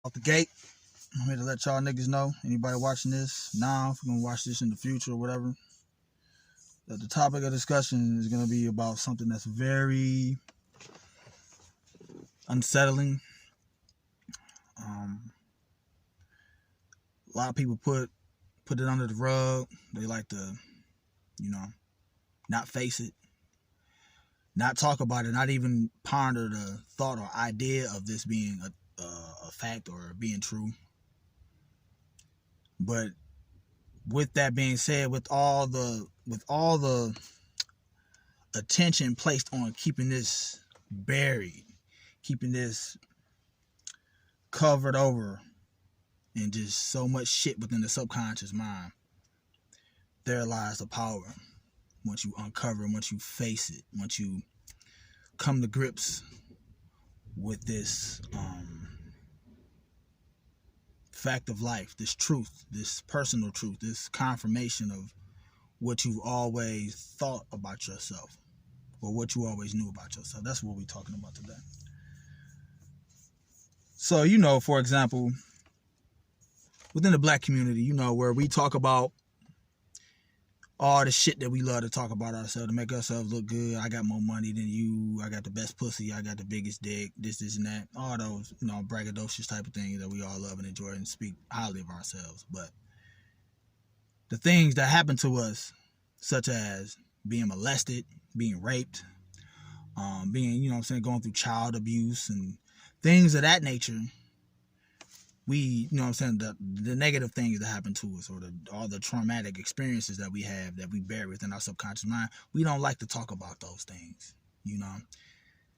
Out the gate, I'm here to let y'all niggas know, anybody watching this now, if you're gonna watch this in the future or whatever, that the topic of discussion is gonna be about something that's very unsettling. A lot of people put it under the rug. They like to, not face it, not talk about it, not even ponder the thought or idea of this being a fact or being true. But with that being said, with all the attention placed on keeping this buried, keeping this covered over, and just so much shit within the subconscious mind, there lies the power. Once you uncover, once you face it, once you come to grips with this fact of life, this truth, this personal truth, this confirmation of what you've always thought about yourself, or what you always knew about yourself. That's what we're talking about today. So, for example, within the black community, where we talk about all the shit that we love to talk about ourselves to make ourselves look good. I got more money than you. I got the best pussy. I got the biggest dick. This, and that. All those, braggadocious type of things that we all love and enjoy and speak highly of ourselves. But the things that happen to us, such as being molested, being raped, being, going through child abuse and things of that nature, we, the negative things that happen to us, or all the traumatic experiences that we have that we bear within our subconscious mind, we don't like to talk about those things.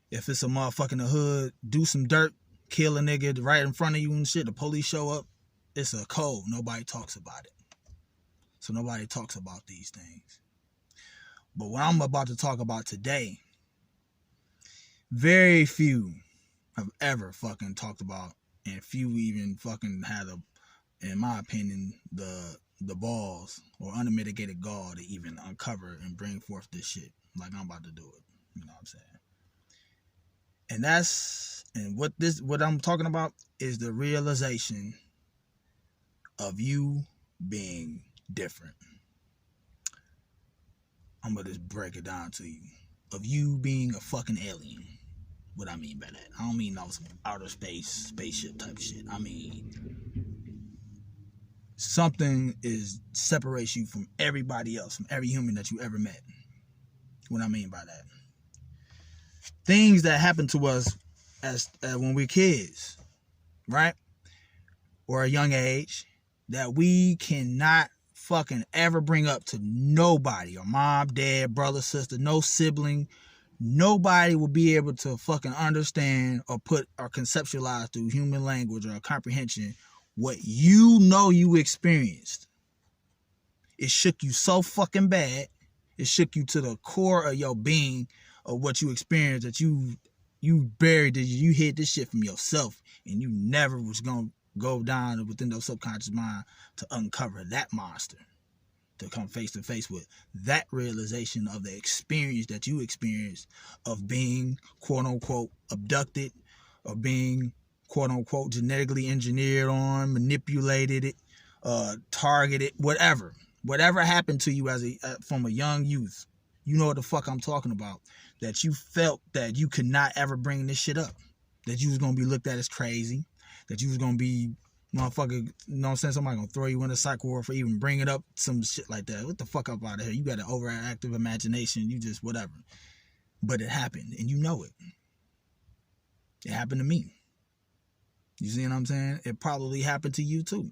If it's a motherfucker in the hood, do some dirt, kill a nigga right in front of you and shit, the police show up, it's a code. Nobody talks about it. So nobody talks about these things. But what I'm about to talk about today, very few have ever fucking talked about, and few even fucking had in my opinion, the balls or unmitigated gall to even uncover and bring forth this shit like I'm about to do it. You know what I'm saying? And what I'm talking about is the realization of you being different. I'm gonna just break it down to you. Of you being a fucking alien. What I mean by that, I don't mean no outer space, spaceship type shit. I mean something separates you from everybody else, from every human that you ever met. What I mean by that, things that happen to us as when we're kids, right, or a young age, that we cannot fucking ever bring up to nobody, or mom, dad, brother, sister, no sibling. Nobody will be able to fucking understand or put or conceptualize through human language or comprehension what you experienced. It shook you so fucking bad. It shook you to the core of your being of what you experienced, that you buried it. You hid this shit from yourself, and you never was gonna go down within your subconscious mind to uncover that monster, to come face to face with that realization of the experience that you experienced of being quote unquote abducted, or being quote unquote genetically engineered on, manipulated, targeted, whatever happened to you from a young youth. You know what the fuck I'm talking about. That you felt that you could not ever bring this shit up. That you was gonna be looked at as crazy. That you was gonna be motherfucker, you know what I'm saying? Somebody gonna throw you in a psych ward for even bringing up some shit like that. What the fuck up out of here? You got an overactive imagination. You just whatever. But it happened, and you know it. It happened to me. You see what I'm saying? It probably happened to you too.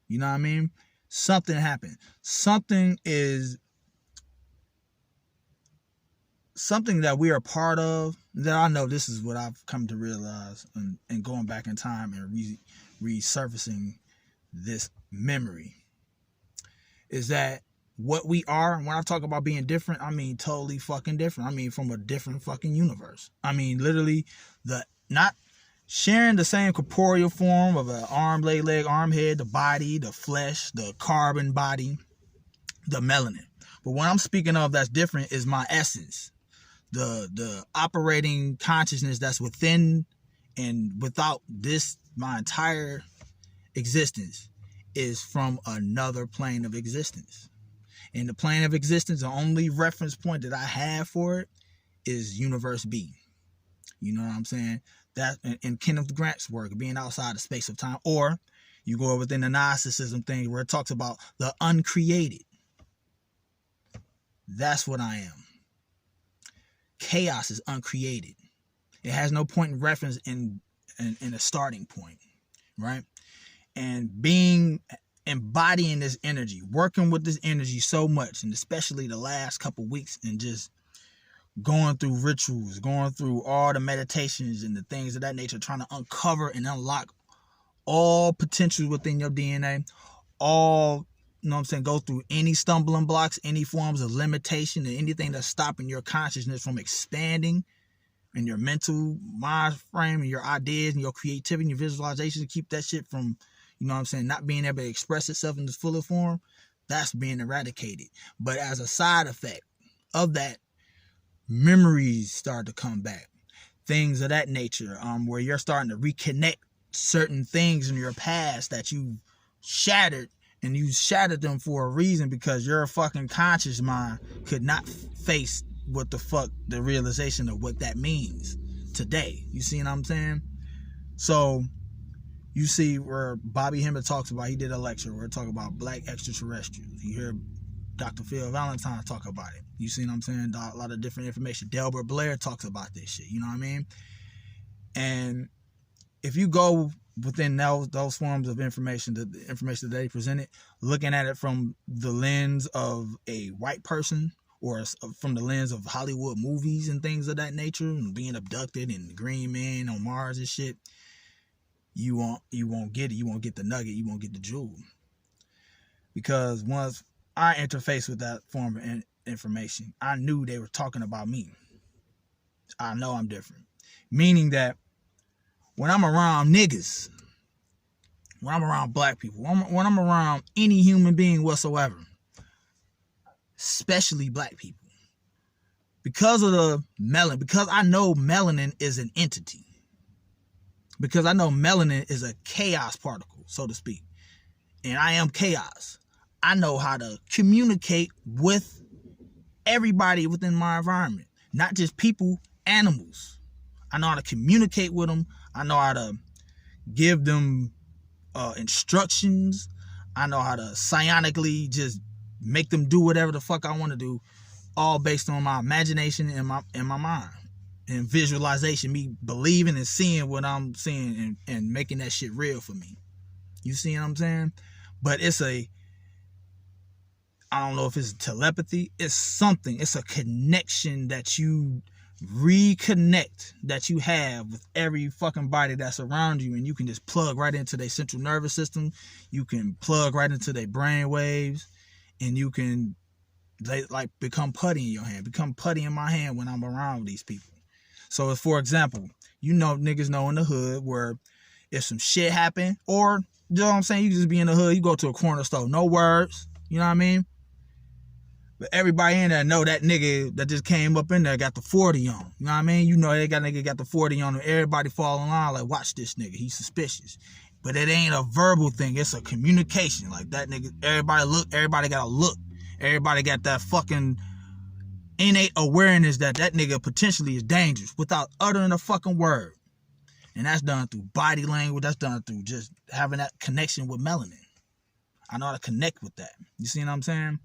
You know what I mean? Something happened. Something that we are part of, that I know this is what I've come to realize, and going back in time and resurfacing this memory, is that what we are, when I talk about being different, I mean totally fucking different. I mean from a different fucking universe. I mean literally not sharing the same corporeal form of an arm, leg, arm, head, the body, the flesh, the carbon body, the melanin. But what I'm speaking of that's different is my essence. The operating consciousness that's within and without this my entire existence is from another plane of existence. And the plane of existence, the only reference point that I have for it is Universe B. You know what I'm saying? That in Kenneth Grant's work, being outside of space of time, or you go within the Gnosticism thing where it talks about the uncreated. That's what I am. Chaos is uncreated. It has no point in reference in a starting point, right? And embodying this energy, working with this energy so much, and especially the last couple weeks, and just going through rituals, going through all the meditations and the things of that nature, trying to uncover and unlock all potential within your DNA, all, you know what I'm saying, go through any stumbling blocks, any forms of limitation, and anything that's stopping your consciousness from expanding in your mental mind frame and your ideas and your creativity and your visualization, to keep that shit from, you know what I'm saying, not being able to express itself in its fuller form. That's being eradicated. But as a side effect of that, memories start to come back, things of that nature, where you're starting to reconnect certain things in your past that you shattered, and you shattered them for a reason, because your fucking conscious mind could not face what the fuck the realization of what that means today. You see what I'm saying? So you see where Bobby Hemmett talks about, he did a lecture where it talk about black extraterrestrials. You hear Dr. Phil Valentine talk about it. You see what I'm saying? A lot of different information. Delbert Blair talks about this shit. You know what I mean? And if you go within those forms of information, the information that they presented, looking at it from the lens of a white person, or from the lens of Hollywood movies and things of that nature, and being abducted and the Green Man on Mars and shit, you won't get it. You won't get the nugget. You won't get the jewel. Because once I interfaced with that form of information, I knew they were talking about me. I know I'm different. Meaning that when I'm around niggas, when I'm around black people, when I'm around any human being whatsoever, especially black people, because of the melanin, because I know melanin is an entity, because I know melanin is a chaos particle, so to speak, and I am chaos, I know how to communicate with everybody within my environment, not just people, animals. I know how to communicate with them. I know how to give them instructions. I know how to psionically just make them do whatever the fuck I want to do, all based on my imagination and my mind and visualization, me believing and seeing what I'm seeing, and making that shit real for me. You see what I'm saying? But I don't know if it's telepathy. It's something. It's a connection that you reconnect, that you have with every fucking body that's around you, and you can just plug right into their central nervous system. You can plug right into their brain waves, and you can like become putty in your hand, become putty in my hand when I'm around these people. So if, for example, niggas know in the hood where if some shit happen, or, you know what I'm saying, you just be in the hood, you go to a corner store, no words, you know what I mean? But everybody in there know that nigga that just came up in there got the 40 on. You know what I mean? You know nigga got the 40 on him. Everybody fall in line like, watch this nigga. He's suspicious. But it ain't a verbal thing. It's a communication. Like that nigga, everybody got to look. Everybody got that fucking innate awareness that nigga potentially is dangerous without uttering a fucking word. And that's done through body language. That's done through just having that connection with melanin. I know how to connect with that. You see what I'm saying?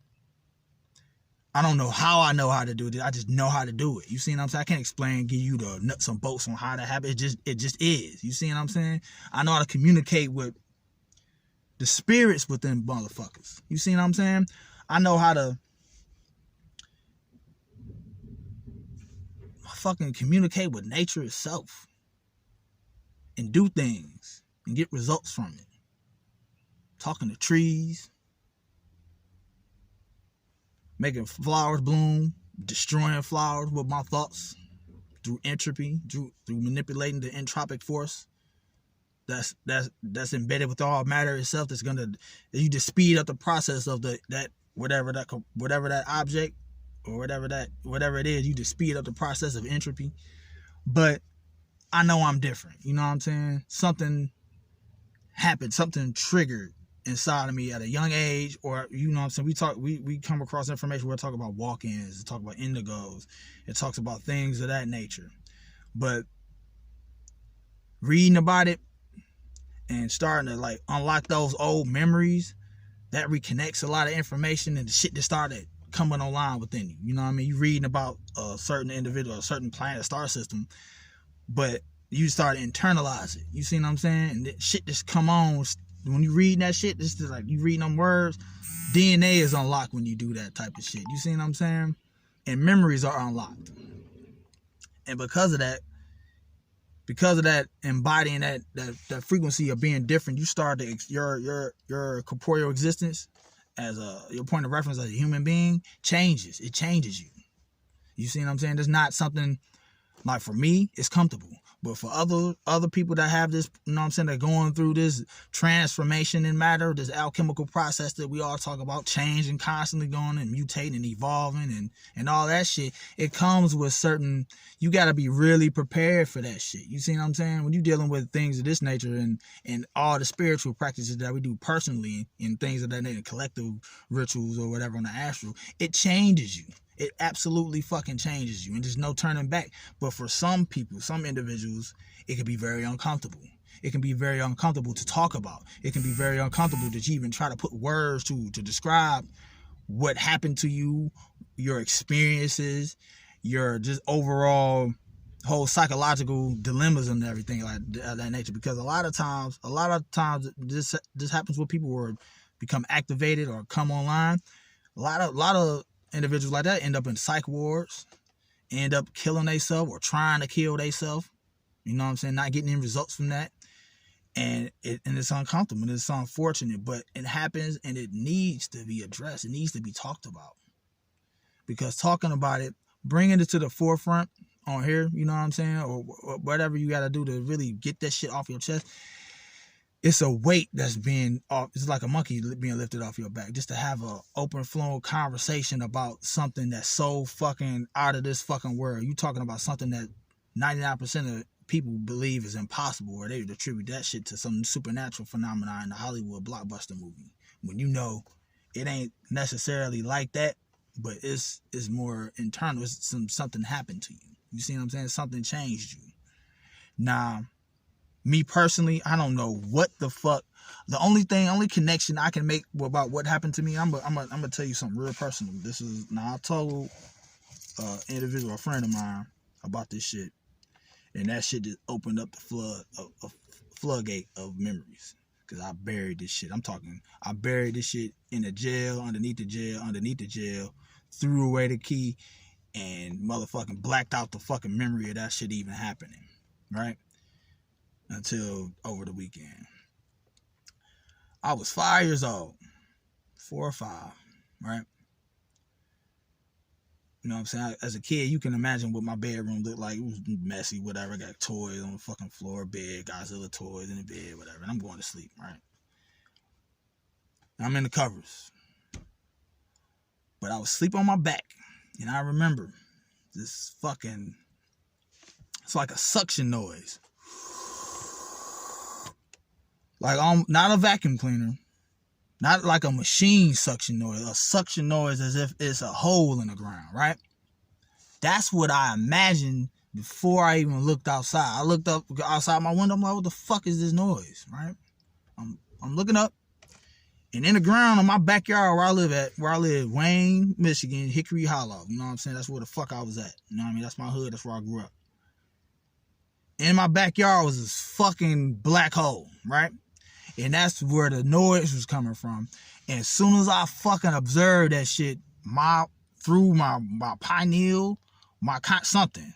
I don't know how I know how to do this. I just know how to do it. You see what I'm saying? I can't explain, give you the nuts and bolts on how to happen. It just is. You see what I'm saying? I know how to communicate with the spirits within motherfuckers. You see what I'm saying? I know how to fucking communicate with nature itself and do things and get results from it. Talking to trees, making flowers bloom, destroying flowers with my thoughts through entropy, through manipulating the entropic force that's embedded with all matter itself. That's gonna, you just speed up the process of whatever that object or whatever it is. You just speed up the process of entropy. But I know I'm different. You know what I'm saying? Something happened, something triggered inside of me at a young age, or you know what I'm saying, we come across information, we'll talk about walk-ins, we'll talk about indigos, it talks about things of that nature. But reading about it and starting to like unlock those old memories, that reconnects a lot of information and the shit that started coming online within you. You know what I mean? You reading about a certain individual, a certain planet, star system, but you start to internalize it. You see what I'm saying? And that shit just come on. When you read that shit, it's just like you reading them words. DNA is unlocked when you do that type of shit. You see what I'm saying? And memories are unlocked. And because of that embodying that frequency of being different, you start to your corporeal existence as your point of reference as a human being changes. It changes you. You see what I'm saying? There's not something like, for me, it's comfortable. But for other people that have this, you know what I'm saying, they're going through this transformation in matter, this alchemical process that we all talk about, changing, constantly going and mutating and evolving and all that shit, it comes with certain, you got to be really prepared for that shit. You see what I'm saying? When you're dealing with things of this nature and all the spiritual practices that we do personally and things of that nature, collective rituals or whatever on the astral, it changes you. It absolutely fucking changes you, and there's no turning back. But for some people, some individuals, it can be very uncomfortable. It can be very uncomfortable to talk about. It can be very uncomfortable to even try to put words to describe what happened to you, your experiences, your just overall whole psychological dilemmas and everything like that nature. Because a lot of times this happens when people who become activated or come online. A lot of individuals like that end up in psych wards, end up killing themselves or trying to kill themselves. You know what I'm saying? Not getting any results from that. And it's uncomfortable and it's unfortunate, but it happens and it needs to be addressed. It needs to be talked about. Because talking about it, bringing it to the forefront on here, you know what I'm saying? Or whatever you got to do to really get that shit off your chest. It's a weight that's being off. It's like a monkey being lifted off your back. Just to have a open flowing conversation about something that's so fucking out of this fucking world. You talking about something that 99% of people believe is impossible, or they attribute that shit to some supernatural phenomenon in a Hollywood blockbuster movie. When you know it ain't necessarily like that, but it's more internal. It's something happened to you. You see what I'm saying? Something changed you. Now, me personally, I don't know what the fuck. The only connection I can make about what happened to me, I'm gonna tell you something real personal. I told individual, a friend of mine, about this shit, and that shit just opened up the floodgate of memories. Cause I buried this shit. I buried this shit in a jail, underneath the jail, threw away the key, and motherfucking blacked out the fucking memory of that shit even happening, right? Until over the weekend. I was 5 years old. 4 or 5, right? You know what I'm saying? As a kid, you can imagine what my bedroom looked like. It was messy, whatever. I got toys on the fucking floor, bed, Godzilla toys in the bed, whatever. And I'm going to sleep, right? I'm in the covers. But I was asleep on my back. And I remember this fucking, it's like a suction noise. Like, not a vacuum cleaner, not like a machine suction noise, a suction noise as if it's a hole in the ground, right? That's what I imagined before I even looked outside. I looked up outside my window, I'm like, what the fuck is this noise, right? I'm looking up, and in the ground in my backyard where I live, Wayne, Michigan, Hickory Hollow, you know what I'm saying? That's where the fuck I was at, you know what I mean? That's my hood, that's where I grew up. In my backyard was this fucking black hole, right? And that's where the noise was coming from. And as soon as I fucking observed that shit, through my pineal, something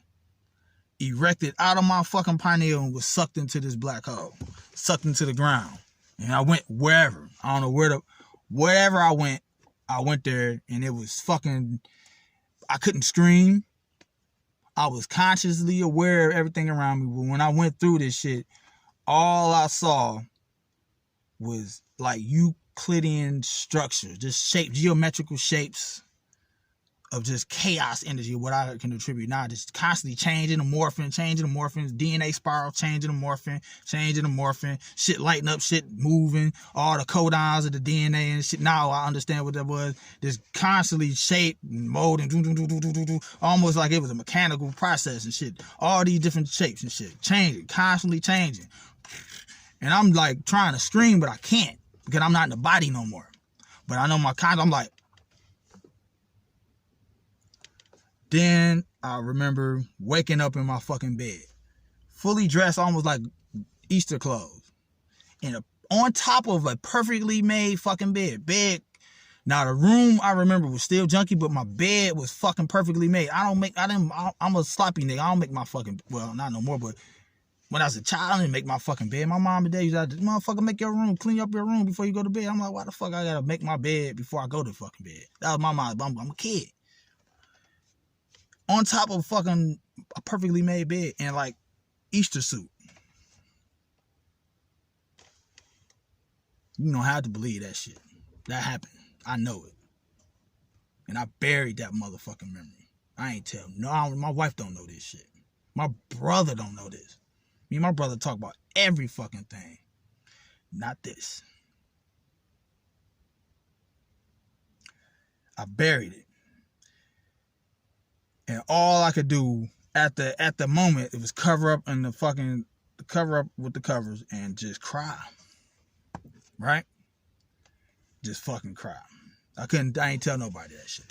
erected out of my fucking pineal and was sucked into this black hole, sucked into the ground. And I went wherever. I don't know wherever I went there, and it was fucking, I couldn't scream. I was consciously aware of everything around me. But when I went through this shit, all I saw was like Euclidean structures, just geometrical shapes just chaos energy, what I can attribute now, just constantly changing and morphing, DNA spiral, changing and morphing, shit lighting up, shit moving, all the codons of the DNA and shit. Now I understand what that was. Just constantly shape and molding, almost like it was a mechanical process and shit. All these different shapes and shit, changing, constantly changing. And I'm like trying to scream, but I can't because I'm not in the body no more. But I know my kind, I'm like, then I remember waking up in my fucking bed, fully dressed, almost like Easter clothes, on top of a perfectly made fucking bed. Now the room I remember was still junky, but my bed was fucking perfectly made. I'm a sloppy nigga. I don't make my fucking, well, not no more, but when I was a child, I didn't make my fucking bed. My mom today used to, motherfucker, make your room, clean up your room before you go to bed. I'm like, why the fuck I gotta make my bed before I go to fucking bed? That was my mom. I'm a kid. On top of fucking a perfectly made bed and like Easter suit. You don't have to believe that shit. That happened. I know it. And I buried that motherfucking memory. I ain't tell no. My wife don't know this shit. My brother don't know this. Me and my brother talk about every fucking thing. Not this. I buried it. And all I could do at the moment, it was cover up with the covers and just cry. Right? Just fucking cry. I ain't tell nobody that shit.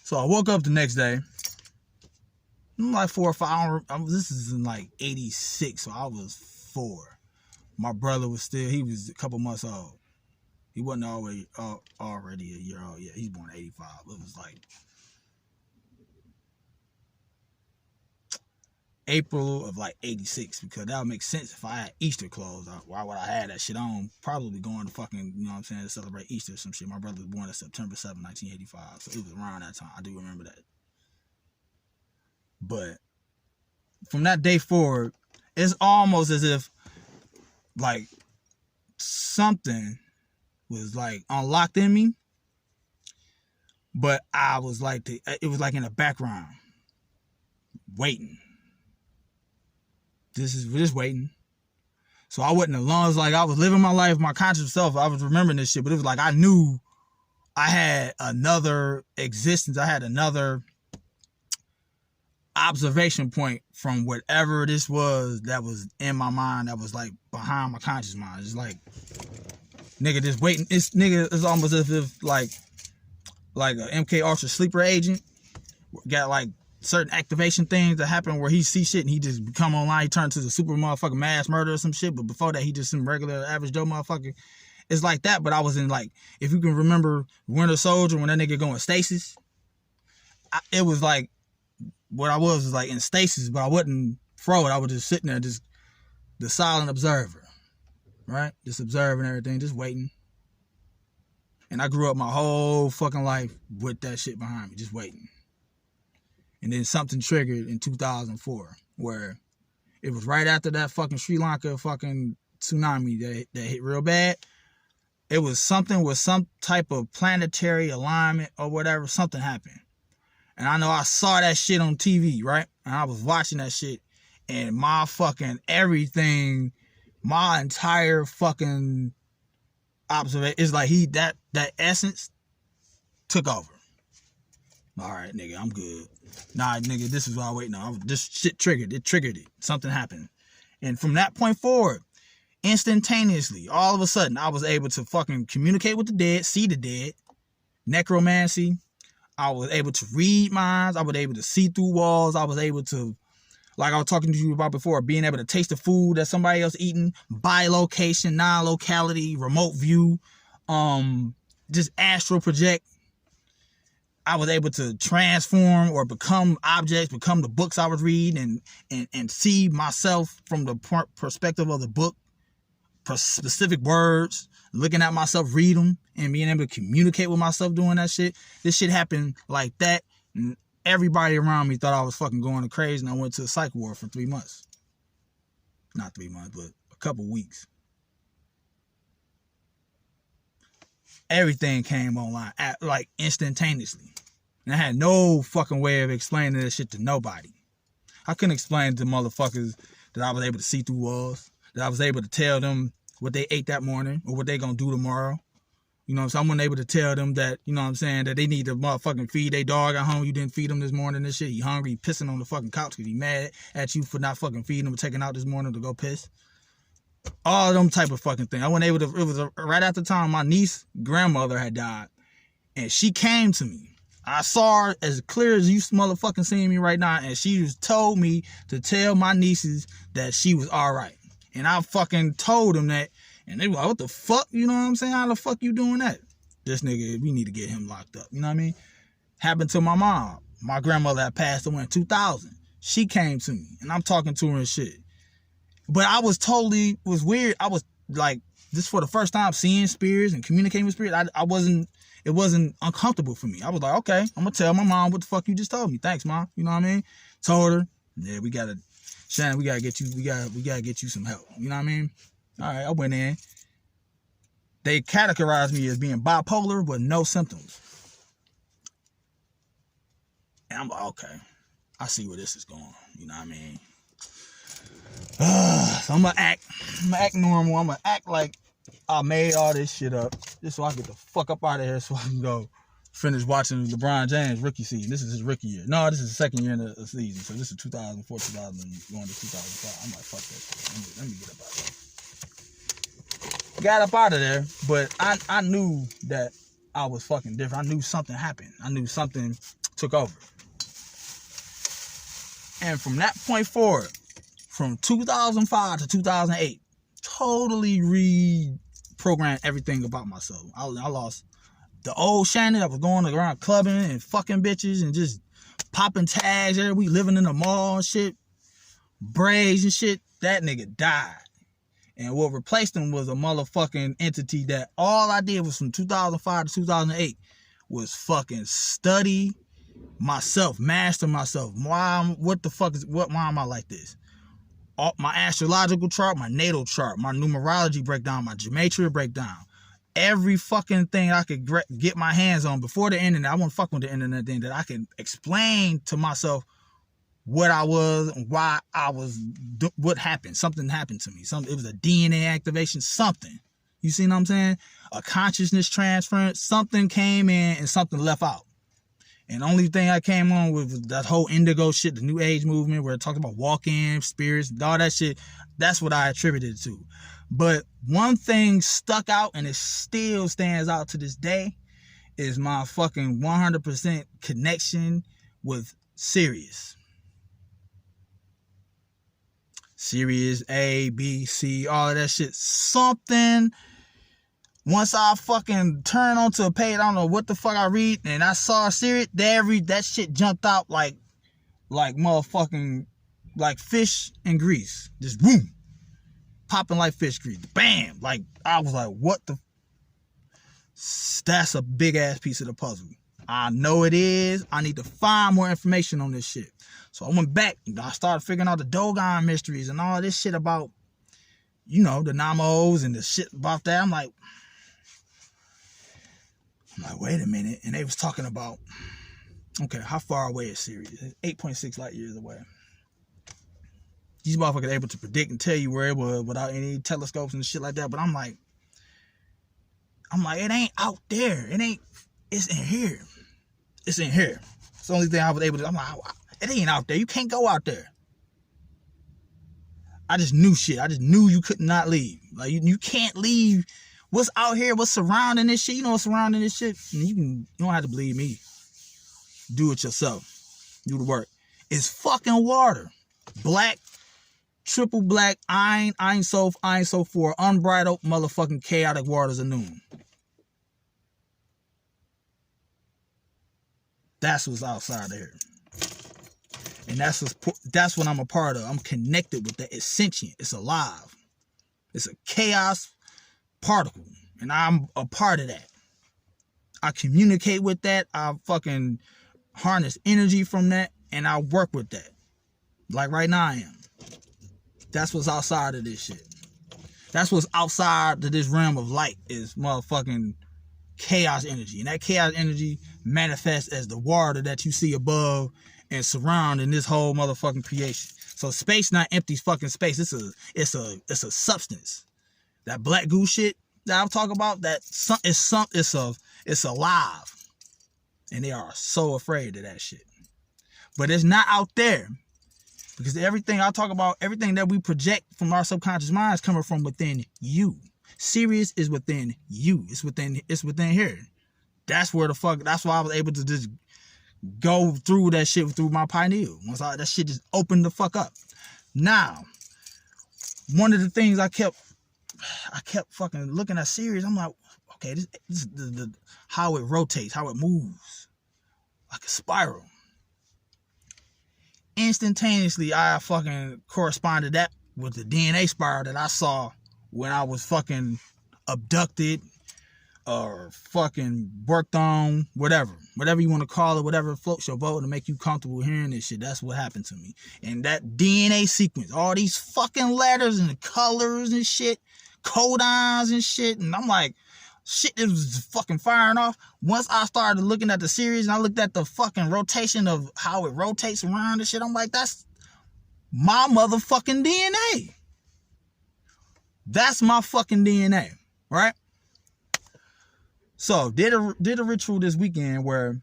So I woke up the next day. I'm like 4 or 5. This is in like 86, so I was 4. My brother was he was a couple months old. He wasn't already a year old yet. He's born in 85. It was like April of like 86, because that would make sense if I had Easter clothes. Why would I have that shit on? Probably going to fucking, you know what I'm saying, to celebrate Easter or some shit. My brother was born on September 7, 1985, so it was around that time. I do remember that. But from that day forward, it's almost as if like something was like unlocked in me, but I was like, it was like in the background, waiting. This is just waiting. So I wasn't alone. It's like I was living my life, my conscious self. I was remembering this shit, but it was like I knew I had another existence. I had another observation point from whatever this was that was in my mind, that was like behind my conscious mind. It's like, nigga, just waiting. It's almost as if like a MK Ultra sleeper agent got like certain activation things that happen where he see shit and he just come online, he turn to the super motherfucking mass murder or some shit, but before that he just some regular average Joe motherfucker. It's like that, but I was in like, if you can remember Winter Soldier when that nigga going stasis, it was like, what I was like in stasis, but I wasn't froze. I was just sitting there, just the silent observer, right? Just observing everything, just waiting. And I grew up my whole fucking life with that shit behind me, just waiting. And then something triggered in 2004, where it was right after that fucking Sri Lanka fucking tsunami that hit real bad. It was something with some type of planetary alignment or whatever, something happened. And I know I saw that shit on TV, right? And I was watching that shit, and my fucking everything, my entire fucking observation, it's like that essence took over. All right, nigga, I'm good. Nah, nigga, this is what I waiting on. This shit triggered it. Something happened. And from that point forward, instantaneously, all of a sudden, I was able to fucking communicate with the dead, see the dead, necromancy. I was able to read minds. I was able to see through walls. I was able to, like I was talking to you about before, being able to taste the food that somebody else eating, by location, non-locality, remote view, just astral project. I was able to transform or become objects, become the books I was reading, and see myself from the perspective of the book, specific words, looking at myself, read them, and being able to communicate with myself doing that shit. This shit happened like that, and everybody around me thought I was fucking going crazy, and I went to a psych ward for 3 months. Not 3 months, but a couple weeks. Everything came online, like instantaneously. And I had no fucking way of explaining this shit to nobody. I couldn't explain to motherfuckers that I was able to see through walls, that I was able to tell them what they ate that morning or what they gonna do tomorrow. You know what I'm saying? I wasn't able to tell them that, you know what I'm saying, that they need to motherfucking feed their dog at home. You didn't feed him this morning, this shit. He hungry, he pissing on the fucking couch because he mad at you for not fucking feeding him or taking out this morning to go piss. All them type of fucking thing. I wasn't able to, it was right at the time my niece grandmother had died. And she came to me. I saw her as clear as you motherfucking seeing me right now, and she just told me to tell my nieces that she was all right. And I fucking told them that, and they were like, what the fuck? You know what I'm saying? How the fuck you doing that? This nigga, we need to get him locked up. You know what I mean? Happened to my mom. My grandmother had passed away in 2000. She came to me, and I'm talking to her and shit. But I was totally, was weird. I was like, this for the first time seeing spirits and communicating with spirits. It wasn't uncomfortable for me. I was like, okay, I'm gonna tell my mom what the fuck you just told me. Thanks, Mom. You know what I mean? Told her, yeah, Shannon, we gotta get you some help. You know what I mean? All right, I went in. They categorized me as being bipolar with no symptoms. And I'm like, okay, I see where this is going. You know what I mean? So I'm gonna act normal. I'm gonna act like I made all this shit up just so I get the fuck up out of here so I can go finish watching LeBron James rookie season. This is his rookie year. No, this is the second year in the season. So this is 2004, 2000, going to 2005. I'm like, fuck that shit. Let me get up out of there. Got up out of there, but I knew that I was fucking different. I knew something happened. I knew something took over. And from that point forward, from 2005 to 2008, totally reprogrammed everything about myself. I lost the old Shannon that was going around clubbing and fucking bitches and just popping tags there. We living in the mall and shit, braids and shit. That nigga died. And what replaced him was a motherfucking entity that all I did was from 2005 to 2008 was fucking study myself, master myself. Why am I like this? My astrological chart, my natal chart, my numerology breakdown, my gematria breakdown, every fucking thing I could get my hands on before the internet. I won't fuck with the internet thing, that I can explain to myself what I was and why I was, what happened. Something happened to me. It was a DNA activation, something. You see what I'm saying? A consciousness transference, something came in and something left out. And the only thing I came on with was that whole indigo shit, the new age movement where it talks about walk-in, spirits, all that shit. That's what I attributed it to. But one thing stuck out, and it still stands out to this day, is my fucking 100% connection with Sirius. Sirius, A, B, C, all of that shit. Something... Once I fucking turn onto a page, I don't know what the fuck I read, and I saw Sirius, that shit jumped out like motherfucking, like fish and grease. Just boom. Popping like fish grease. Bam. Like, I was like, what the? That's a big ass piece of the puzzle. I know it is. I need to find more information on this shit. So I went back and I started figuring out the Dogon mysteries and all this shit about, you know, the Namos and the shit about that. I'm like, wait a minute. And they was talking about, okay, how far away is Sirius? 8.6 light years away. These motherfuckers are able to predict and tell you where it was without any telescopes and shit like that. But I'm like, it ain't out there. It's in here. It's in here. It's the only thing I was able to, I'm like, it ain't out there. You can't go out there. I just knew shit. I just knew you could not leave. Like, you can't leave. What's out here, what's surrounding this shit, you know what's surrounding this shit? You don't have to believe me. Do it yourself. Do the work. It's fucking water. Black, triple black, Ein Sof for unbridled motherfucking chaotic waters of noon. That's what's outside of here. And that's what I'm a part of. I'm connected with that. It's sentient. It's alive. It's a chaos particle, and I'm a part of that. I communicate with that. I fucking harness energy from that, and I work with that. Like right now I am. That's what's outside of this shit. That's what's outside of this realm of light, is motherfucking chaos energy. And that chaos energy manifests as the water that you see above and surrounding this whole motherfucking creation. So space not empty fucking space. It's a substance. That black goo shit that I'm talking about, it's alive. And they are so afraid of that shit. But it's not out there. Because everything I talk about, everything that we project from our subconscious mind is coming from within you. Sirius is within you. It's within here. That's where that's why I was able to just go through that shit through my pineal. That shit just opened the fuck up. Now, one of the things I kept fucking looking at Sirius. I'm like, okay, this is the how it rotates, how it moves, like a spiral. Instantaneously, I fucking corresponded that with the DNA spiral that I saw when I was fucking abducted or fucking worked on, whatever you want to call it, whatever floats your boat to make you comfortable hearing this shit. That's what happened to me. And that DNA sequence, all these fucking letters and colors and shit, codons and shit, and I'm like, shit, it was fucking firing off. Once I started looking at the series and I looked at the fucking rotation of how it rotates around and shit, I'm like, that's my motherfucking DNA. That's my fucking DNA, right? So did a ritual this weekend where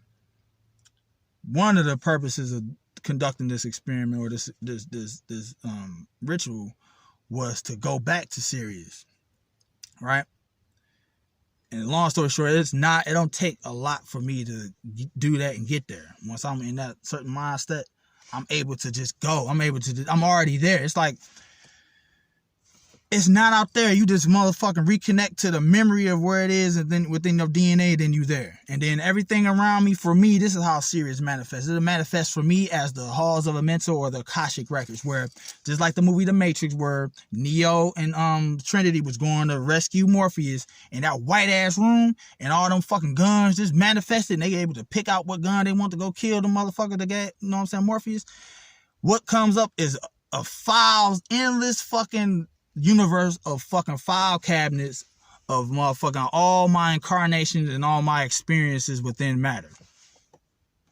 one of the purposes of conducting this experiment or this ritual was to go back to Sirius, right? And long story short, it don't take a lot for me to do that and get there. Once I'm in that certain mindset, I'm able to just go. I'm already there. It's like, it's not out there. You just motherfucking reconnect to the memory of where it is, and then within your DNA, then you there. And then everything around me, for me, this is how Sirius manifests. It manifests for me as the halls of a mental or the Akashic records, where just like the movie The Matrix, where Neo and Trinity was going to rescue Morpheus in that white ass room, and all them fucking guns just manifested, and they able to pick out what gun they want to go kill the motherfucker to get, you know what I'm saying, Morpheus. What comes up is a files, endless fucking universe of fucking file cabinets of motherfucking all my incarnations and all my experiences within matter.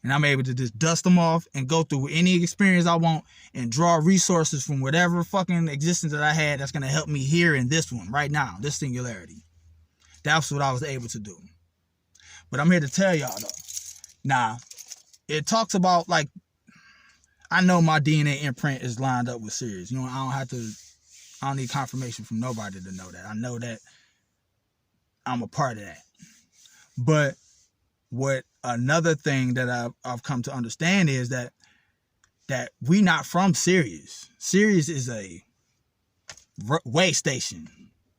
And I'm able to just dust them off and go through any experience I want and draw resources from whatever fucking existence that I had that's going to help me here in this one right now, this singularity. That's what I was able to do. But I'm here to tell y'all though. Now, it talks about, like, I know my DNA imprint is lined up with Sirius. You know, I don't need confirmation from nobody to know that. I know that I'm a part of that. But what another thing that I've come to understand is that we not from Sirius. Sirius is a way station,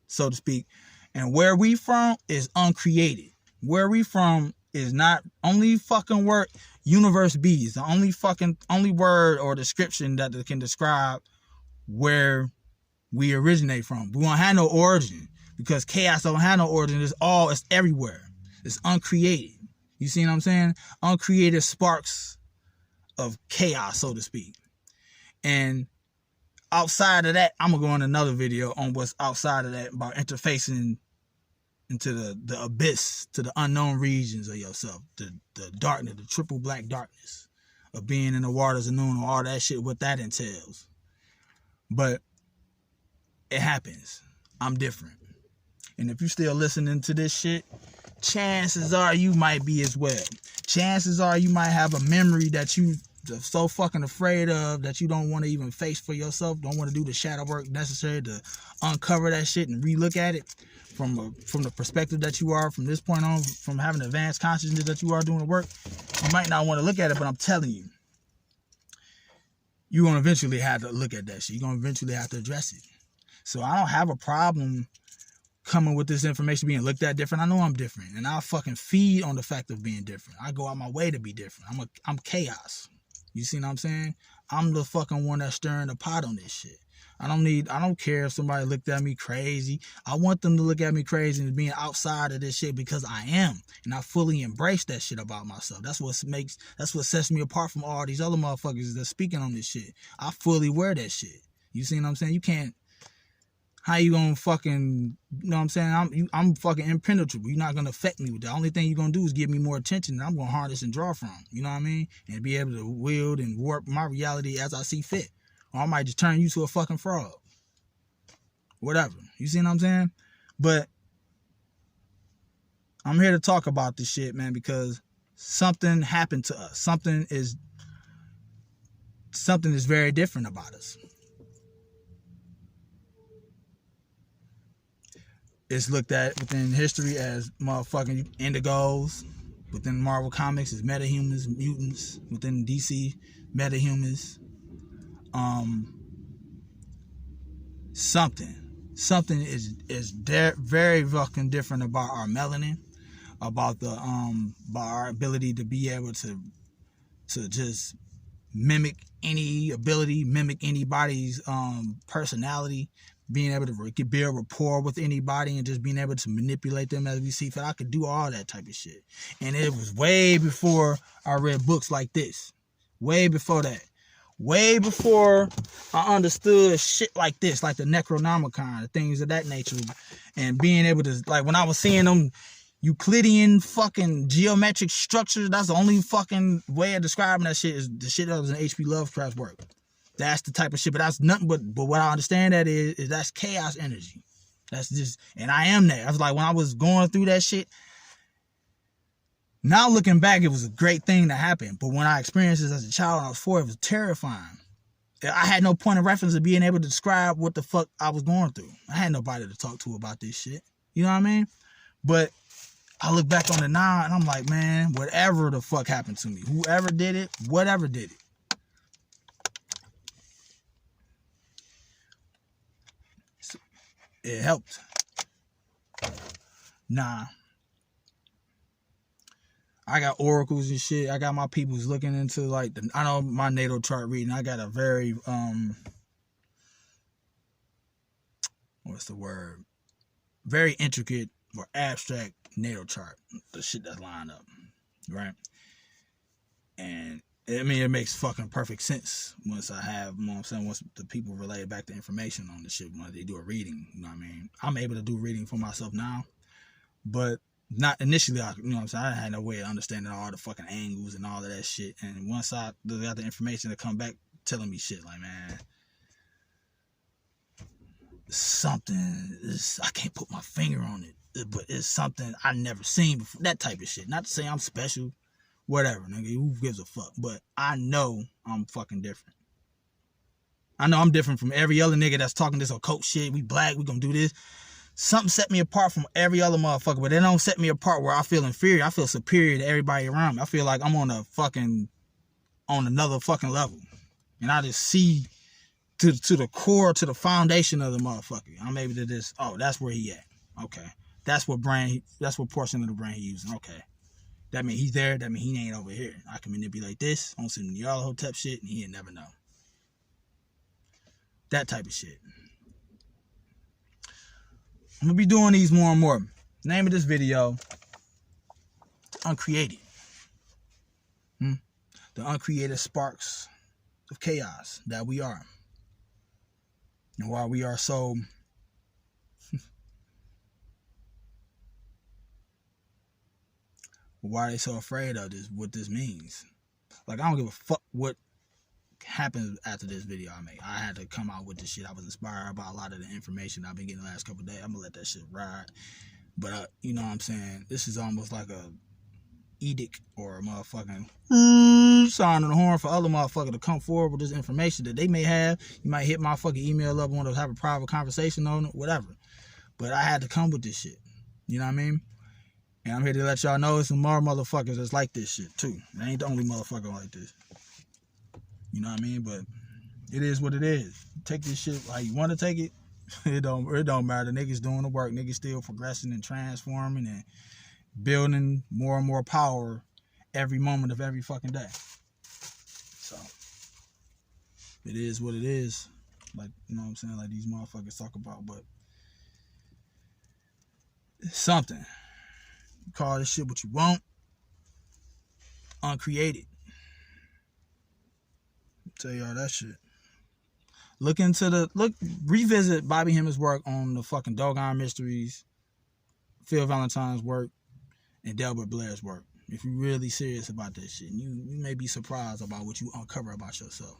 so to speak. And where we from is uncreated. Where we from is not only fucking word universe B is the only word or description that can describe where we originate from. We won't have no origin because chaos don't have no origin. It's everywhere. It's uncreated. You see what I'm saying? Uncreated sparks of chaos, so to speak. And outside of that, I'm going to go in another video on what's outside of that about interfacing into the abyss, to the unknown regions of yourself, the darkness, the triple black darkness of being in the waters of noon, all that shit, what that entails. But it happens. I'm different. And if you're still listening to this shit, chances are you might be as well. Chances are you might have a memory that you are so fucking afraid of that you don't want to even face for yourself, don't want to do the shadow work necessary to uncover that shit and relook at it from the perspective that you are from this point on, from having advanced consciousness that you are doing the work. You might not want to look at it, but I'm telling you, you're going to eventually have to look at that shit. You're going to eventually have to address it. So I don't have a problem coming with this information being looked at different. I know I'm different, and I'll fucking feed on the fact of being different. I go out my way to be different. I'm chaos. You see what I'm saying? I'm the fucking one that's stirring the pot on this shit. I don't care if somebody looked at me crazy. I want them to look at me crazy and being outside of this shit because I am. And I fully embrace that shit about myself. That's what sets me apart from all these other motherfuckers that's speaking on this shit. I fully wear that shit. You see what I'm saying? You can't, How you gonna fucking, you know what I'm saying? I'm fucking impenetrable. You're not gonna affect me with that. The only thing you're gonna do is give me more attention, and I'm gonna harness and draw from. You know what I mean? And be able to wield and warp my reality as I see fit. Or I might just turn you to a fucking frog. Whatever. You see what I'm saying? But I'm here to talk about this shit, man, because something happened to us. Something is very different about us. It's looked at within history as motherfucking indigos. Within Marvel Comics, is metahumans, mutants. Within DC, metahumans. Something is very fucking different about our melanin, about our ability to be able to just mimic any ability, mimic anybody's personality, being able to build rapport with anybody and just being able to manipulate them as we see fit. I could do all that type of shit. And it was way before I read books like this. Way before that. Way before I understood shit like this, like the Necronomicon, things of that nature. And being able to, like, when I was seeing them Euclidean fucking geometric structures, that's the only fucking way of describing that shit, is the shit that was in H.P. Lovecraft's work. That's the type of shit, but that's nothing but what I understand that is that's chaos energy. That's just, and I am that. I was like, when I was going through that shit, now looking back, it was a great thing that happened. But when I experienced this as a child when I was 4, it was terrifying. I had no point of reference of being able to describe what the fuck I was going through. I had nobody to talk to about this shit. You know what I mean? But I look back on it now and I'm like, man, whatever the fuck happened to me, whoever did it, whatever did it, it helped. Nah. I got oracles and shit. I got my peoples looking into, like, I know my natal chart reading. I got a very, what's the word? Very intricate or abstract natal chart. The shit that's lined up, right? And I mean, it makes fucking perfect sense once I have, you know what I'm saying, once the people relay back the information on the shit when they do a reading, you know what I mean? I'm able to do reading for myself now, but not initially, you know what I'm saying? I had no way of understanding all the fucking angles and all of that shit. And once I got the information to come back telling me shit, like, man, something is, I can't put my finger on it, but it's something I never seen before. That type of shit. Not to say I'm special, whatever, nigga, who gives a fuck? But I know I'm fucking different. I know I'm different from every other nigga that's talking this occult shit. We black, we gonna do this. Something set me apart from every other motherfucker, but it don't set me apart where I feel inferior. I feel superior to everybody around me. I feel like I'm on another fucking level. And I just see to the core, to the foundation of the motherfucker. I'm able to just, oh, that's where he at. Okay. That's what portion of the brain he using. Okay. That mean he's there. That mean he ain't over here. I can manipulate this on some Yala Hotep shit and he'll never know. That type of shit. I'm going to be doing these more and more. Name of this video, Uncreated. The uncreated sparks of chaos that we are. And why we are so why are they so afraid of this, what this means. Like, I don't give a fuck what happens after this video I made. I had to come out with this shit. I was inspired by a lot of the information I've been getting the last couple of days. I'm gonna let that shit ride. But you know what I'm saying? This is almost like a edict or a motherfucking sign on the horn for other motherfuckers to come forward with this information that they may have. You might hit my fucking email up, want to have a private conversation on it, whatever. But I had to come with this shit. You know what I mean? And I'm here to let y'all know there's some more motherfuckers that's like this shit too. I ain't the only motherfucker like this. You know what I mean? But it is what it is. Take this shit how you want to take it. It don't matter. Niggas doing the work. Niggas still progressing and transforming and building more and more power every moment of every fucking day. So it is what it is. Like, you know what I'm saying? Like these motherfuckers talk about, but it's something. You call this shit what you want. Uncreated. Tell y'all that shit. Revisit Bobby Hemmitt's work on the fucking Doggone Mysteries, Phil Valentine's work, and Delbert Blair's work. If you're really serious about this shit, you may be surprised about what you uncover about yourself.